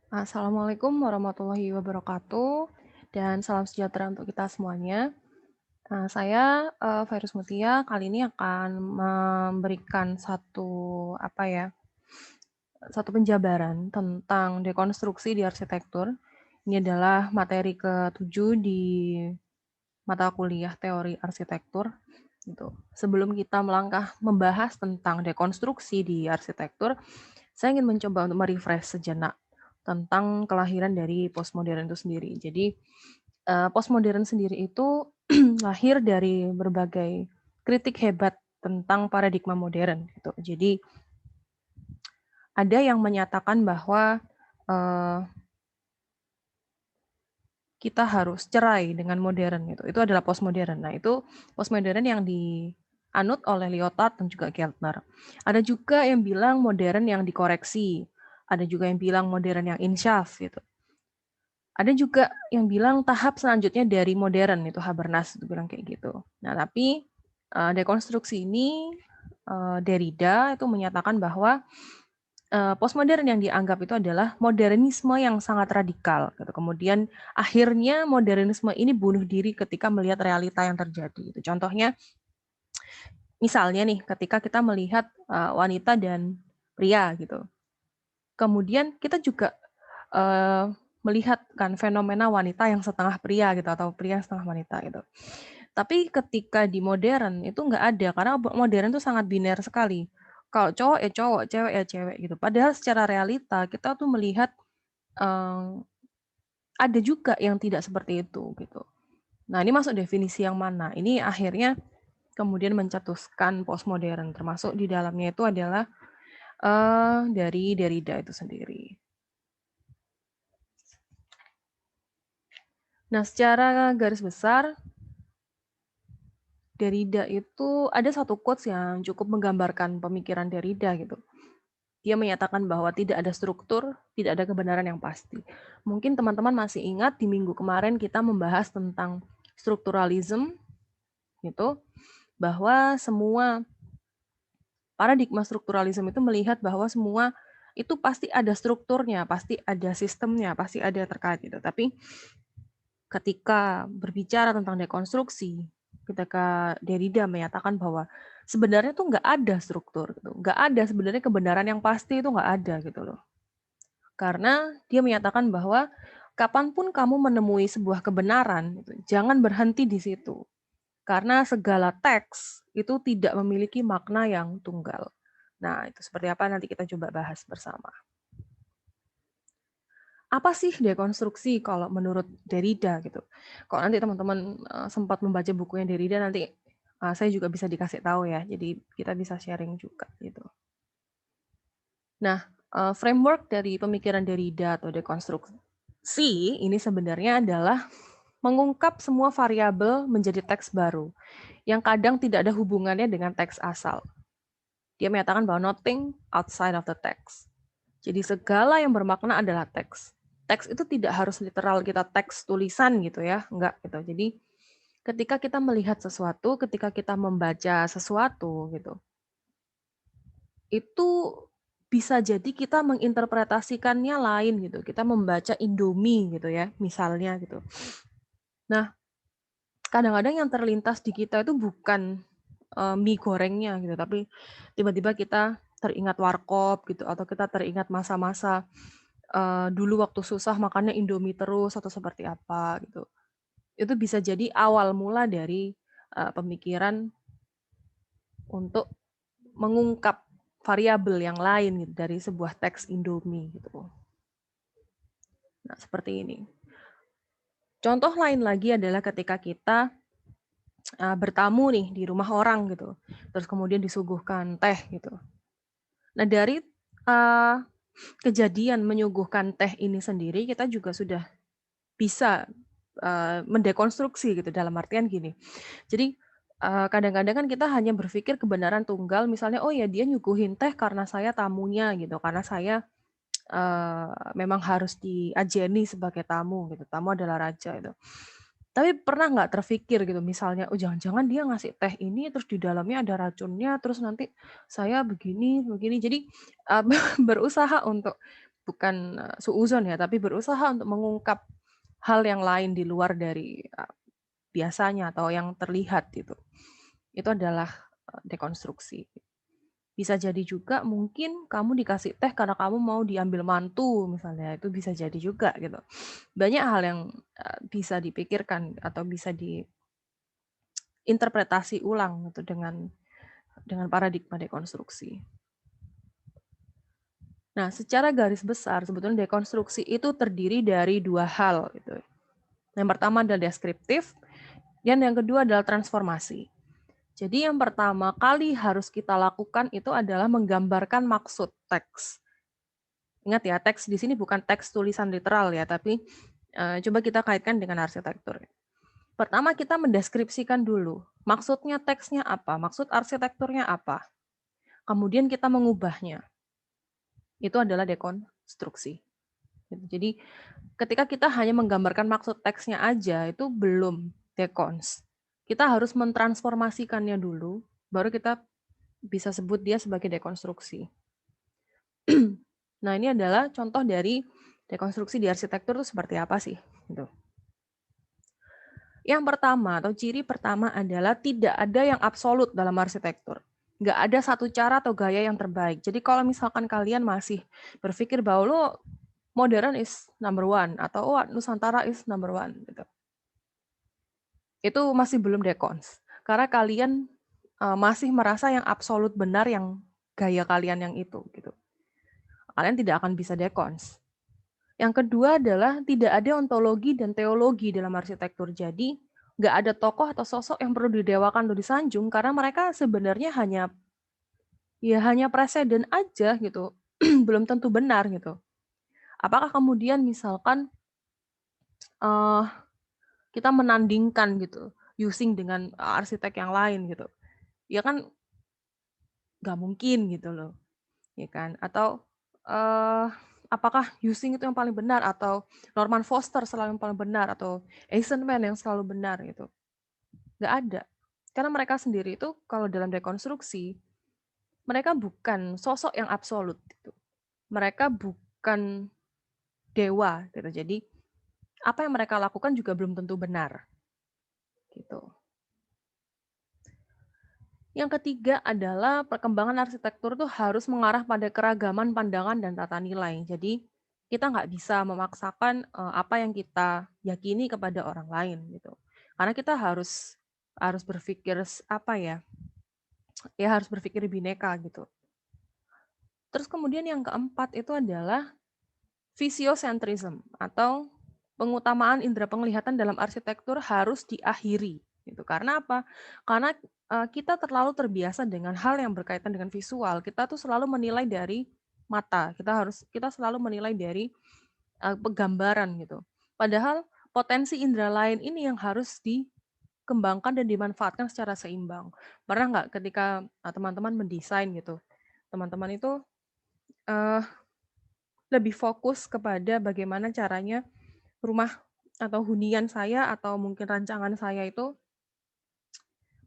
Assalamualaikum warahmatullahi wabarakatuh, dan salam sejahtera untuk kita semuanya. Saya, Virus Mutia, kali ini akan memberikan satu penjabaran tentang dekonstruksi di arsitektur. Ini adalah materi ke-7 di mata kuliah teori arsitektur, gitu. Sebelum kita melangkah membahas tentang dekonstruksi di arsitektur, saya ingin mencoba untuk me-refresh sejenak tentang kelahiran dari postmodern itu sendiri. Jadi, postmodern sendiri itu lahir dari berbagai kritik hebat tentang paradigma modern, gitu. Jadi, ada yang menyatakan bahwa, eee, kita harus cerai dengan modern gitu, itu adalah postmodern. Nah, itu postmodern yang dianut oleh Lyotard dan juga Keltner. Ada juga yang bilang modern yang dikoreksi, ada juga yang bilang modern yang insyaf gitu. Ada juga yang bilang tahap selanjutnya dari modern, itu Habermas itu bilang kayak gitu. Nah, tapi, dekonstruksi ini, Derrida itu menyatakan bahwa, postmodern yang dianggap itu adalah modernisme yang sangat radikal gitu. Kemudian akhirnya modernisme ini bunuh diri ketika melihat realita yang terjadi gitu. Contohnya, misalnya nih ketika kita melihat, wanita dan pria gitu. Kemudian kita juga, melihat kan fenomena wanita yang setengah pria gitu atau pria yang setengah wanita gitu. Tapi ketika di modern itu nggak ada, karena modern itu sangat biner sekali. Kalau cowok ya cowok, cewek ya cewek gitu. Padahal secara realita kita tuh melihat, eee, ada juga yang tidak seperti itu gitu. Nah, ini masuk definisi yang mana? Ini akhirnya kemudian mencetuskan postmodern, termasuk di dalamnya itu adalah, dari Derrida itu sendiri. Nah, secara garis besar, Derrida itu ada satu quotes yang cukup menggambarkan pemikiran Derrida gitu. Dia menyatakan bahwa tidak ada struktur, tidak ada kebenaran yang pasti. Mungkin teman-teman masih ingat di minggu kemarin kita membahas tentang strukturalisme gitu, bahwa semua paradigma strukturalisme itu melihat bahwa semua itu pasti ada strukturnya, pasti ada sistemnya, pasti ada terkait gitu. Tapi ketika berbicara tentang dekonstruksi, ketika Derrida menyatakan bahwa sebenarnya tuh nggak ada struktur gitu, nggak ada sebenarnya kebenaran yang pasti itu nggak ada gitu loh. Karena dia menyatakan bahwa kapanpun kamu menemui sebuah kebenaran, gitu, jangan berhenti di situ. Karena segala teks itu tidak memiliki makna yang tunggal. Nah, itu seperti apa nanti kita coba bahas bersama. Apa sih dekonstruksi kalau menurut Derrida gitu? Kalau nanti teman-teman, sempat membaca bukunya Derrida nanti, saya juga bisa dikasih tahu ya, jadi kita bisa sharing juga gitu. Nah, framework dari pemikiran Derrida atau dekonstruksi ini sebenarnya adalah mengungkap semua variabel menjadi teks baru, yang kadang tidak ada hubungannya dengan teks asal. Dia menyatakan bahwa nothing outside of the text. Jadi segala yang bermakna adalah teks. Teks itu tidak harus literal kita teks tulisan gitu ya, enggak gitu. Jadi ketika kita melihat sesuatu, ketika kita membaca sesuatu gitu, itu bisa jadi kita menginterpretasikannya lain gitu. Kita membaca Indomie gitu ya, misalnya gitu. Nah, kadang-kadang yang terlintas di kita itu bukan, mie gorengnya gitu, tapi tiba-tiba kita teringat warkop gitu, atau kita teringat masa-masa, dulu waktu susah makannya Indomie terus atau seperti apa gitu. Itu bisa jadi awal mula dari, pemikiran untuk mengungkap variabel yang lain gitu dari sebuah teks Indomie gitu. Nah, seperti ini. Contoh lain lagi adalah ketika kita, bertamu nih di rumah orang gitu, terus kemudian disuguhkan teh gitu. Nah, dari, eee, kejadian menyuguhkan teh ini sendiri kita juga sudah bisa, mendekonstruksi gitu dalam artian gini, jadi, kadang-kadang kan kita hanya berpikir kebenaran tunggal misalnya, "Oh ya dia nyuguhin teh karena saya tamunya," gitu, karena saya, memang harus diajeni sebagai tamu gitu, tamu adalah raja itu. Tapi pernah nggak terfikir gitu misalnya, "Oh jangan-jangan dia ngasih teh ini terus di dalamnya ada racunnya, terus nanti saya begini begini." Jadi, eee, berusaha untuk bukan suuzon ya, tapi berusaha untuk mengungkap hal yang lain di luar dari biasanya atau yang terlihat gitu. Itu adalah dekonstruksi. Bisa jadi juga mungkin kamu dikasih teh karena kamu mau diambil mantu misalnya, itu bisa jadi juga gitu. Banyak hal yang bisa dipikirkan atau bisa diinterpretasi ulang gitu dengan paradigma dekonstruksi. Nah, secara garis besar sebetulnya dekonstruksi itu terdiri dari dua hal gitu. Yang pertama adalah deskriptif, dan yang kedua adalah transformasi. Jadi yang pertama kali harus kita lakukan itu adalah menggambarkan maksud teks. Ingat ya, teks di sini bukan teks tulisan literal ya, tapi coba kita kaitkan dengan arsitektur. Pertama kita mendeskripsikan dulu, maksudnya teksnya apa, maksud arsitekturnya apa. Kemudian kita mengubahnya. Itu adalah dekonstruksi. Jadi ketika kita hanya menggambarkan maksud teksnya aja, itu belum dekons. Kita harus mentransformasikannya dulu, baru kita bisa sebut dia sebagai dekonstruksi. Nah, ini adalah contoh dari dekonstruksi di arsitektur itu seperti apa sih? Gitu. Yang pertama atau ciri pertama adalah tidak ada yang absolut dalam arsitektur. Nggak ada satu cara atau gaya yang terbaik. Jadi kalau misalkan kalian masih berpikir bahwa lo modern is number one atau Nusantara is number one, gitu. Itu masih belum dekons. Karena kalian masih merasa yang absolut benar yang gaya kalian yang itu, gitu. Kalian tidak akan bisa dekons. Yang kedua adalah tidak ada ontologi dan teologi dalam arsitektur. Jadi nggak ada tokoh atau sosok yang perlu didewakan atau disanjung karena mereka sebenarnya hanya presiden aja gitu, belum tentu benar gitu. Apakah kemudian misalkan kita menandingkan gitu, using dengan arsitek yang lain gitu, ya kan nggak mungkin gitu loh, ya kan? Atau apakah using itu yang paling benar atau Norman Foster selalu yang paling benar atau Eisenman yang selalu benar gitu? Nggak ada. Karena mereka sendiri itu kalau dalam dekonstruksi, mereka bukan sosok yang absolut gitu. Mereka bukan dewa gitu. Jadi apa yang mereka lakukan juga belum tentu benar. Gitu. Yang ketiga adalah perkembangan arsitektur itu harus mengarah pada keragaman pandangan dan tata nilai. Jadi kita nggak bisa memaksakan apa yang kita yakini kepada orang lain gitu. Karena kita harus berpikir apa ya? Ya harus berpikir bineka gitu. Terus kemudian yang keempat itu adalah visiocentrism atau pengutamaan indera penglihatan dalam arsitektur harus diakhiri gitu. Karena apa? Karena kita terlalu terbiasa dengan hal yang berkaitan dengan visual. Kita tuh selalu menilai dari mata. Kita selalu menilai dari penggambaran gitu. Padahal potensi indera lain ini yang harus dikembangkan dan dimanfaatkan secara seimbang. Pernah nggak ketika teman-teman mendesain gitu, teman-teman itu lebih fokus kepada bagaimana caranya rumah atau hunian saya atau mungkin rancangan saya itu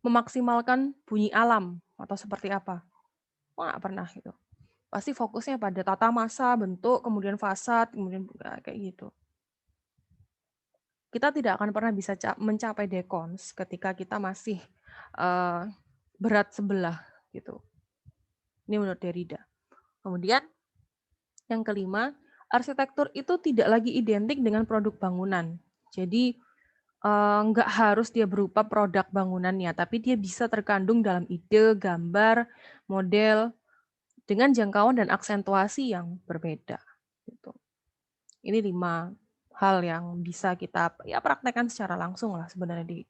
memaksimalkan bunyi alam atau seperti apa? Oh, nggak pernah gitu. Pasti fokusnya pada tata masa, bentuk, kemudian fasad, kemudian kayak gitu. Kita tidak akan pernah bisa mencapai dekons ketika kita masih berat sebelah gitu. Ini menurut Derrida. Kemudian yang kelima, arsitektur itu tidak lagi identik dengan produk bangunan. Jadi nggak harus dia berupa produk bangunannya, tapi dia bisa terkandung dalam ide, gambar, model, dengan jangkauan dan aksentuasi yang berbeda. Gitu. Ini 5 hal yang bisa kita praktekkan secara langsung lah sebenarnya di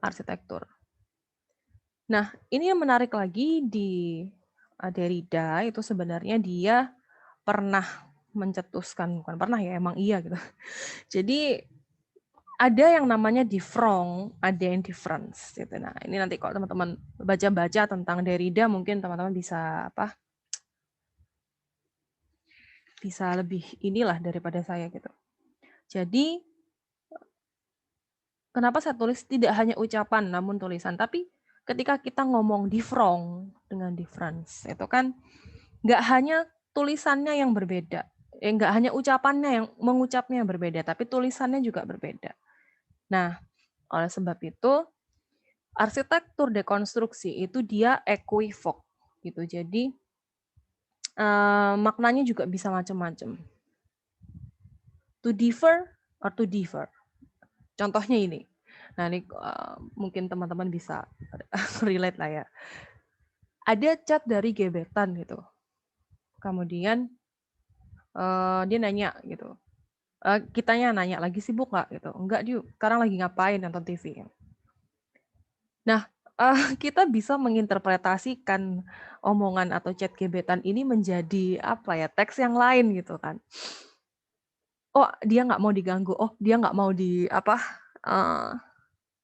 arsitektur. Nah, ini yang menarik lagi di Derrida itu sebenarnya dia pernah mencetuskan, bukan pernah ya, emang iya gitu. Jadi ada yang namanya difference, ada yang difference gitu. Nah, ini nanti kalau teman-teman baca-baca tentang Derrida mungkin teman-teman bisa bisa lebih inilah daripada saya gitu. Jadi kenapa saya tulis tidak hanya ucapan namun tulisan, tapi ketika kita ngomong difference dengan difference itu kan nggak hanya tulisannya yang berbeda. nggak hanya ucapannya yang mengucapnya yang berbeda, tapi tulisannya juga berbeda. Nah, oleh sebab itu, arsitektur dekonstruksi itu dia equivok gitu. Jadi maknanya juga bisa macam-macam. To differ or to differ. Contohnya ini. Nah, ini mungkin teman-teman bisa relate lah ya. Ada chat dari gebetan gitu. Kemudian dia nanya gitu. Kitanya nanya, lagi sibuk nggak gitu? Enggak, dia sekarang lagi ngapain nonton TV. Nah, kita bisa menginterpretasikan omongan atau chat gebetan ini menjadi apa ya, teks yang lain gitu kan. Oh, dia nggak mau diganggu. Oh, dia nggak mau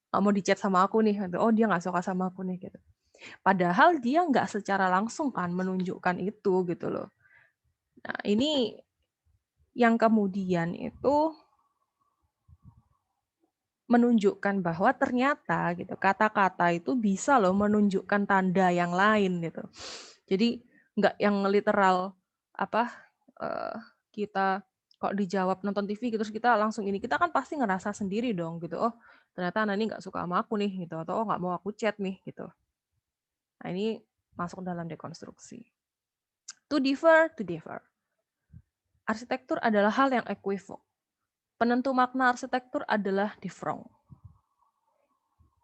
nggak mau di-chat sama aku nih. Oh, dia nggak suka sama aku nih gitu. Padahal dia nggak secara langsung kan menunjukkan itu gitu loh. Nah, ini yang kemudian itu menunjukkan bahwa ternyata gitu kata-kata itu bisa loh menunjukkan tanda yang lain gitu. Jadi nggak yang literal apa kita kok dijawab nonton TV gitu terus kita langsung ini, kita kan pasti ngerasa sendiri dong gitu. Oh, ternyata Nani nggak suka sama aku nih gitu, atau oh nggak mau aku chat nih gitu. Nah, ini masuk dalam dekonstruksi. To differ, to differ. Arsitektur adalah hal yang equivok. Penentu makna arsitektur adalah differong.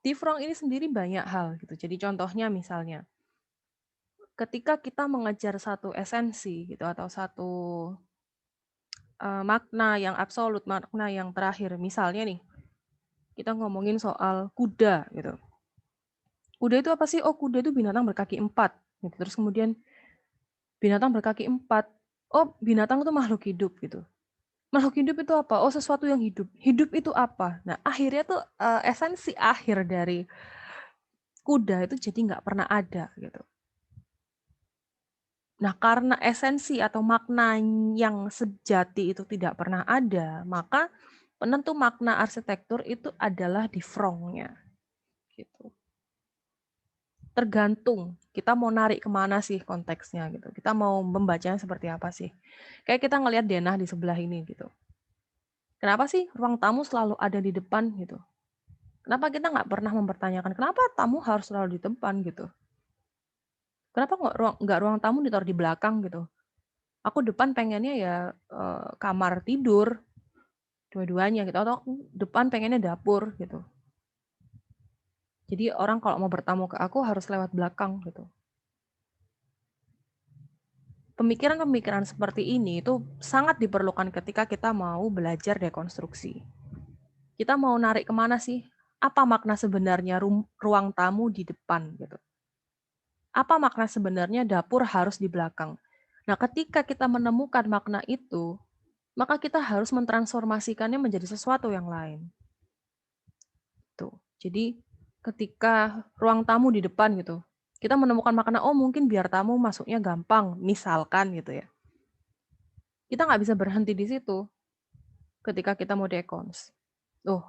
Differong ini sendiri banyak hal gitu. Jadi contohnya misalnya, ketika kita mengejar satu esensi gitu atau satu makna yang absolut, makna yang terakhir. Misalnya nih, kita ngomongin soal kuda gitu. Kuda itu apa sih? Oh, kuda itu binatang berkaki 4. Gitu. Terus kemudian binatang berkaki 4. Oh, binatang itu makhluk hidup gitu. Makhluk hidup itu apa? Oh, sesuatu yang hidup. Hidup itu apa? Nah, akhirnya tuh esensi akhir dari kuda itu jadi nggak pernah ada gitu. Nah, karena esensi atau makna yang sejati itu tidak pernah ada, maka penentu makna arsitektur itu adalah differongnya. Gitu. Tergantung kita mau narik kemana sih konteksnya gitu. Kita mau membacanya seperti apa sih? Kayak kita ngelihat denah di sebelah ini gitu. Kenapa sih ruang tamu selalu ada di depan gitu? Kenapa kita nggak pernah mempertanyakan kenapa tamu harus selalu di depan gitu? Kenapa nggak ruang tamu ditaruh di belakang gitu? Aku depan pengennya ya kamar tidur dua-duanya gitu, atau depan pengennya dapur gitu. Jadi orang kalau mau bertamu ke aku harus lewat belakang gitu. Pemikiran-pemikiran seperti ini itu sangat diperlukan ketika kita mau belajar dekonstruksi. Kita mau narik kemana sih? Apa makna sebenarnya ruang tamu di depan gitu? Apa makna sebenarnya dapur harus di belakang? Nah, ketika kita menemukan makna itu, maka kita harus mentransformasikannya menjadi sesuatu yang lain. Tuh. Jadi ketika ruang tamu di depan gitu, kita menemukan makna, oh mungkin biar tamu masuknya gampang, misalkan gitu ya. Kita nggak bisa berhenti di situ ketika kita mau dekons. Oh,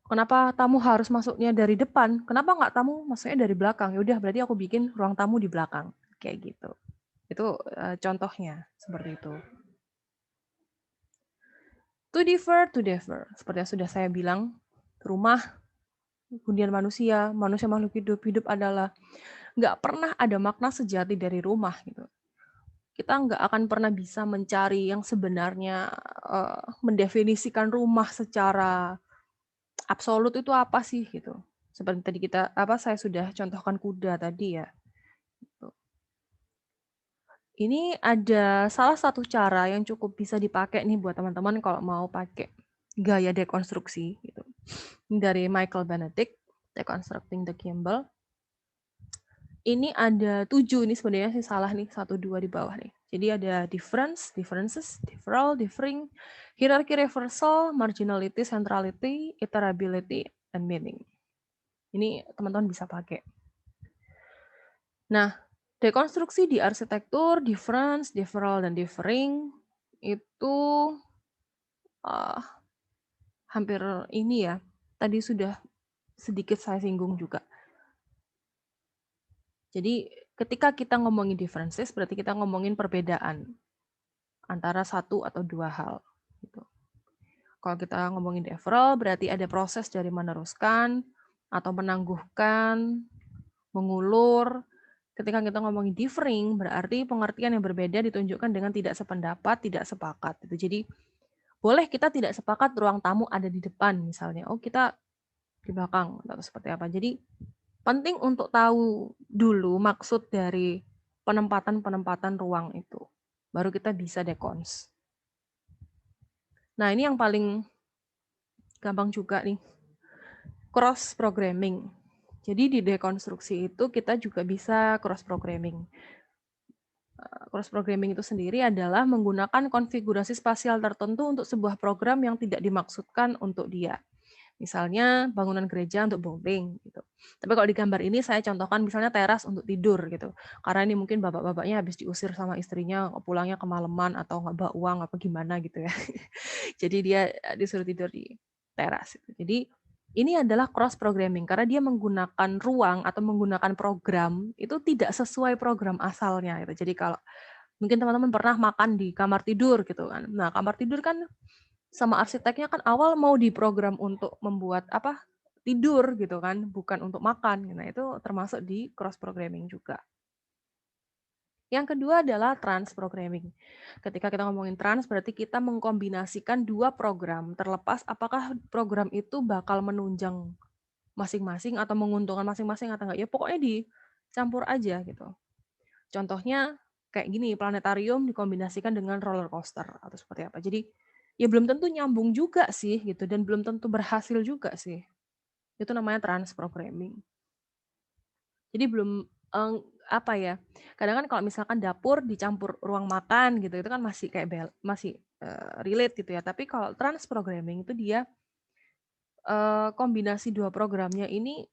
kenapa tamu harus masuknya dari depan? Kenapa nggak tamu masuknya dari belakang? Ya udah, berarti aku bikin ruang tamu di belakang. Kayak gitu. Itu contohnya seperti itu. To differ, to differ. Seperti yang sudah saya bilang, rumah, hunian manusia, manusia makhluk hidup, hidup adalah nggak pernah ada makna sejati dari rumah gitu. Kita nggak akan pernah bisa mencari yang sebenarnya mendefinisikan rumah secara absolut itu apa sih gitu. Seperti tadi saya sudah contohkan kuda tadi ya. Gitu. Ini ada salah satu cara yang cukup bisa dipakai nih buat teman-teman kalau mau pakai gaya dekonstruksi gitu. Dari Michael Benedict, Deconstructing the Gimbal. Ini ada 7, ini sebenarnya sih salah nih, 1, 2 di bawah nih. Jadi ada difference, differences, differential, differing, hierarchy reversal, marginality, centrality, iterability, and meaning. Ini teman-teman bisa pakai. Nah, dekonstruksi di arsitektur, difference, differential, dan differing itu hampir ini ya, tadi sudah sedikit saya singgung juga. Jadi ketika kita ngomongin differences, berarti kita ngomongin perbedaan. antara satu atau dua hal. Gitu. Kalau kita ngomongin deferral, berarti ada proses dari meneruskan atau menangguhkan, mengulur. Ketika kita ngomongin differing, berarti pengertian yang berbeda ditunjukkan dengan tidak sependapat, tidak sepakat. Gitu. Jadi boleh kita tidak sepakat ruang tamu ada di depan misalnya. Oh kita di belakang atau seperti apa. Jadi penting untuk tahu dulu maksud dari penempatan-penempatan ruang itu. Baru kita bisa dekons. Nah, ini yang paling gampang juga nih. Cross programming. Jadi di dekonstruksi itu kita juga bisa cross programming. Cross programming itu sendiri adalah menggunakan konfigurasi spasial tertentu untuk sebuah program yang tidak dimaksudkan untuk dia. Misalnya bangunan gereja untuk bowling gitu. Tapi kalau di gambar ini saya contohkan misalnya teras untuk tidur gitu. Karena ini mungkin bapak-bapaknya habis diusir sama istrinya, pulangnya kemalaman atau nggak bawa uang apa gimana gitu ya. Jadi dia disuruh tidur di teras. Jadi ini adalah cross programming karena dia menggunakan ruang atau menggunakan program itu tidak sesuai program asalnya gitu. Jadi kalau mungkin teman-teman pernah makan di kamar tidur gitu kan. Nah, kamar tidur kan sama arsiteknya kan awal mau diprogram untuk membuat apa tidur gitu kan, bukan untuk makan. Nah, itu termasuk di cross programming juga. Yang kedua adalah trans programming. Ketika kita ngomongin trans berarti kita mengkombinasikan dua program, terlepas apakah program itu bakal menunjang masing-masing atau menguntungkan masing-masing atau enggak. Ya pokoknya dicampur aja gitu. Contohnya kayak gini, planetarium dikombinasikan dengan roller coaster atau seperti apa. Jadi ya belum tentu nyambung juga sih gitu dan belum tentu berhasil juga sih. Itu namanya trans programming. Jadi belum apa ya? Kadang kan kalau misalkan dapur dicampur ruang makan gitu, itu kan masih kayak masih relate gitu ya. Tapi kalau trans programming itu dia kombinasi dua programnya ini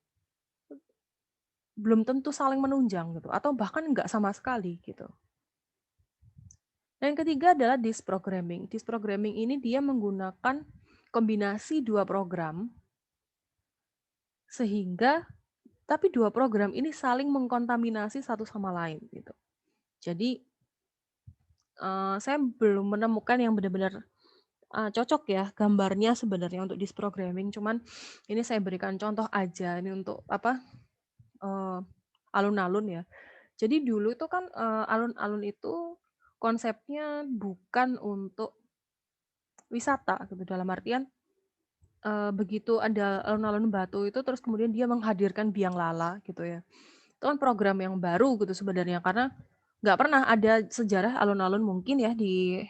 belum tentu saling menunjang gitu atau bahkan nggak sama sekali gitu. Dan yang ketiga adalah disk programming. Disk programming ini dia menggunakan kombinasi dua program sehingga tapi dua program ini saling mengkontaminasi satu sama lain gitu. Jadi saya belum menemukan yang benar-benar cocok ya gambarnya sebenarnya untuk disk programming. Cuman ini saya berikan contoh aja ini untuk apa alun-alun ya. Jadi dulu itu kan alun-alun itu konsepnya bukan untuk wisata gitu dalam artian begitu ada alun-alun Batu itu terus kemudian dia menghadirkan biang lala gitu ya. Itu kan program yang baru gitu sebenarnya karena nggak pernah ada sejarah alun-alun mungkin ya di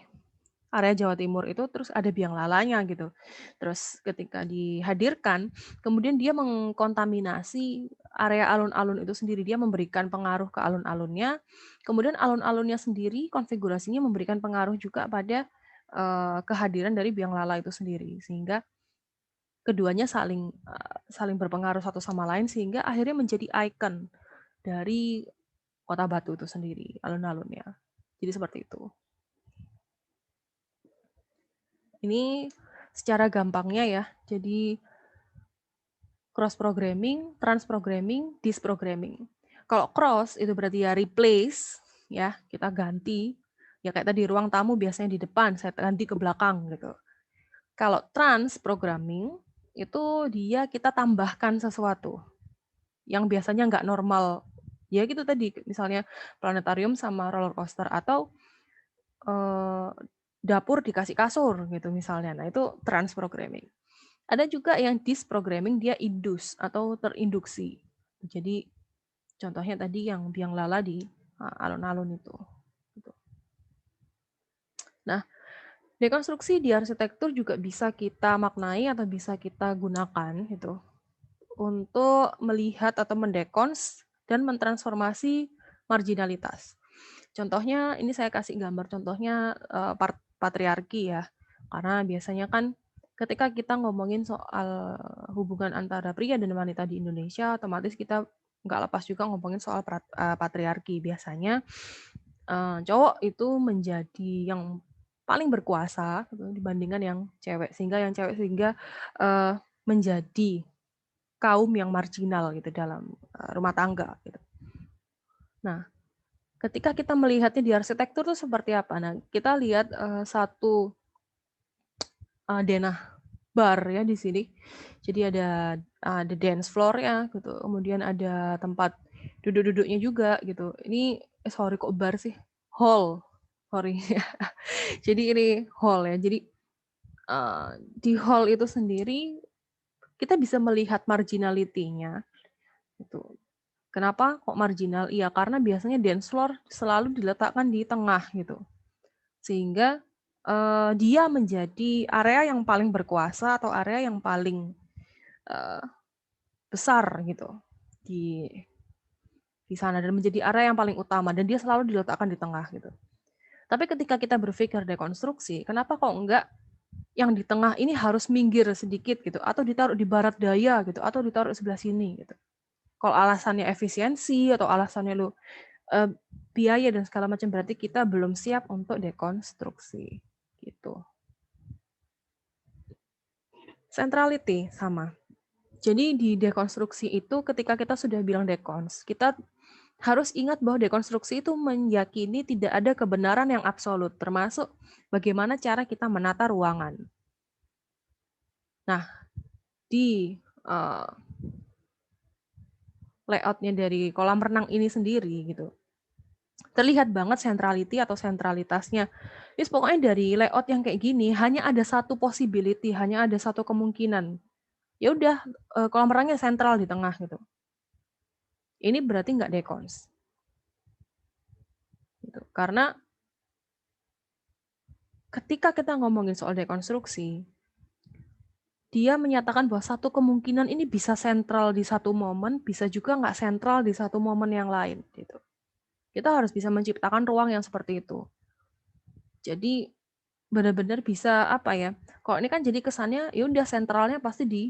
area Jawa Timur itu terus ada biang lalanya gitu. Terus ketika dihadirkan kemudian dia mengkontaminasi area alun-alun itu sendiri, dia memberikan pengaruh ke alun-alunnya. Kemudian alun-alunnya sendiri konfigurasinya memberikan pengaruh juga pada kehadiran dari biang lala itu sendiri sehingga keduanya saling berpengaruh satu sama lain sehingga akhirnya menjadi ikon dari Kota Batu itu sendiri, alun-alunnya. Jadi seperti itu. Ini secara gampangnya ya. Jadi cross programming, trans programming, disk programming. Kalau cross itu berarti ya replace ya, kita ganti. Ya kayak tadi ruang tamu biasanya di depan, saya ganti ke belakang gitu. Kalau trans programming itu dia kita tambahkan sesuatu yang biasanya nggak normal. Ya gitu tadi, misalnya planetarium sama roller coaster atau dapur dikasih kasur gitu misalnya. Nah itu trans programming. Ada juga yang disk programming dia induce atau terinduksi. Jadi contohnya tadi yang biang lala di alun-alun itu. Gitu. Nah, dekonstruksi di arsitektur juga bisa kita maknai atau bisa kita gunakan gitu untuk melihat atau mendekons dan mentransformasi marginalitas. Contohnya ini saya kasih gambar contohnya patriarki ya. Karena biasanya kan ketika kita ngomongin soal hubungan antara pria dan wanita di Indonesia, otomatis kita nggak lepas juga ngomongin soal patriarki. Biasanya cowok itu menjadi yang paling berkuasa gitu, dibandingkan yang cewek, sehingga yang cewek menjadi kaum yang marginal gitu dalam rumah tangga gitu. Nah, ketika kita melihatnya di arsitektur tuh seperti apa? Nah, kita lihat satu denah bar ya di sini. Jadi ada dance floor-nya gitu. Kemudian ada tempat duduk-duduknya juga gitu. Ini sorry kok bar sih? Hall. Sorry. Jadi ini hall ya. Jadi di hall itu sendiri kita bisa melihat marginality-nya gitu. Kenapa kok marginal? Iya, karena biasanya dance floor selalu diletakkan di tengah gitu. Sehingga dia menjadi area yang paling berkuasa atau area yang paling besar gitu di sana, dan menjadi area yang paling utama, dan dia selalu diletakkan di tengah gitu. Tapi ketika kita berpikir dekonstruksi, kenapa kok enggak yang di tengah ini harus minggir sedikit gitu, atau ditaruh di barat daya gitu, atau ditaruh sebelah sini gitu. Kalau alasannya efisiensi atau alasannya lu biaya dan segala macam, berarti kita belum siap untuk dekonstruksi gitu. Centrality sama. Jadi di dekonstruksi itu ketika kita sudah bilang dekons, kita harus ingat bahwa dekonstruksi itu meyakini tidak ada kebenaran yang absolut, termasuk bagaimana cara kita menata ruangan. Nah, di layoutnya dari kolam renang ini sendiri gitu, terlihat banget centrality atau sentralitasnya. Jadi pokoknya dari layout yang kayak gini hanya ada satu possibility, hanya ada satu kemungkinan. Ya udah, kolam renangnya sentral di tengah gitu. Ini berarti nggak dekons. Gitu. Karena ketika kita ngomongin soal dekonstruksi, dia menyatakan bahwa satu kemungkinan ini bisa sentral di satu momen, bisa juga nggak sentral di satu momen yang lain. Gitu. Kita harus bisa menciptakan ruang yang seperti itu. Jadi benar-benar bisa apa ya? Kalau ini kan jadi kesannya ya udah sentralnya pasti di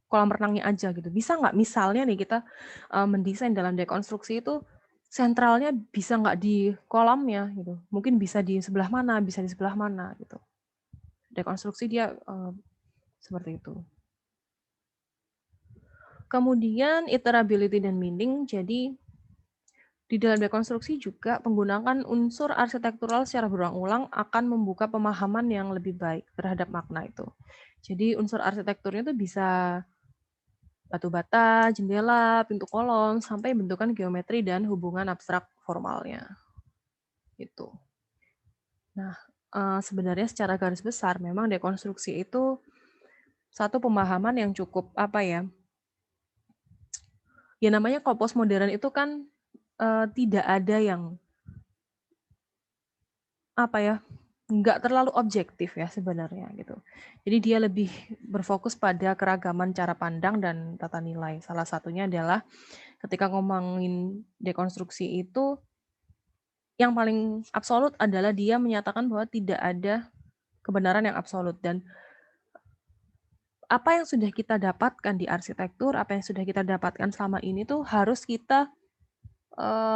kolam renangnya aja gitu. Bisa nggak misalnya nih kita mendesain dalam dekonstruksi itu sentralnya bisa nggak di kolamnya gitu? Mungkin bisa di sebelah mana, bisa di sebelah mana gitu. Dekonstruksi dia seperti itu. Kemudian iterability dan meaning. Jadi di dalam dekonstruksi juga penggunaan unsur arsitektural secara berulang-ulang akan membuka pemahaman yang lebih baik terhadap makna itu. Jadi unsur arsitekturnya itu bisa batu bata, jendela, pintu kolom, sampai bentukan geometri dan hubungan abstrak formalnya. Gitu. Nah, sebenarnya secara garis besar memang dekonstruksi itu satu pemahaman yang cukup apa ya? Ya namanya kalau postmodern itu kan tidak ada yang apa ya, nggak terlalu objektif ya sebenarnya gitu. Jadi dia lebih berfokus pada keragaman cara pandang dan tata nilai. Salah satunya adalah ketika ngomongin dekonstruksi itu yang paling absolut adalah dia menyatakan bahwa tidak ada kebenaran yang absolut, dan apa yang sudah kita dapatkan di arsitektur, apa yang sudah kita dapatkan selama ini tuh harus kita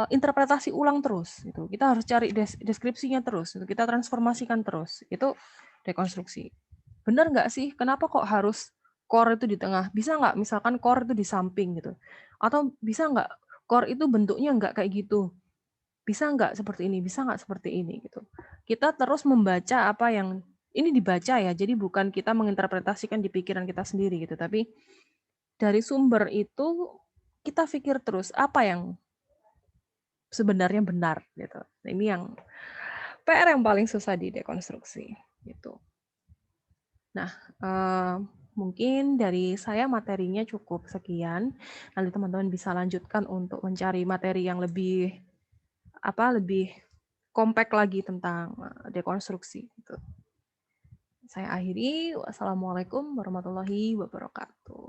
interpretasi ulang terus gitu. Kita harus cari deskripsinya terus, gitu. Kita transformasikan terus. Itu dekonstruksi. Benar nggak sih? Kenapa kok harus core itu di tengah? Bisa nggak misalkan core itu di samping gitu? Atau bisa nggak core itu bentuknya nggak kayak gitu? Bisa nggak seperti ini? Bisa nggak seperti ini gitu? Kita terus membaca apa yang ini dibaca ya. Jadi bukan kita menginterpretasikan di pikiran kita sendiri gitu, tapi dari sumber itu kita pikir terus apa yang sebenarnya benar gitu. Nah, ini yang PR yang paling susah di dekonstruksi gitu. Nah, mungkin dari saya materinya cukup sekian. Nanti teman-teman bisa lanjutkan untuk mencari materi yang lebih lebih kompak lagi tentang dekonstruksi gitu. Saya akhiri. Wassalamualaikum warahmatullahi wabarakatuh.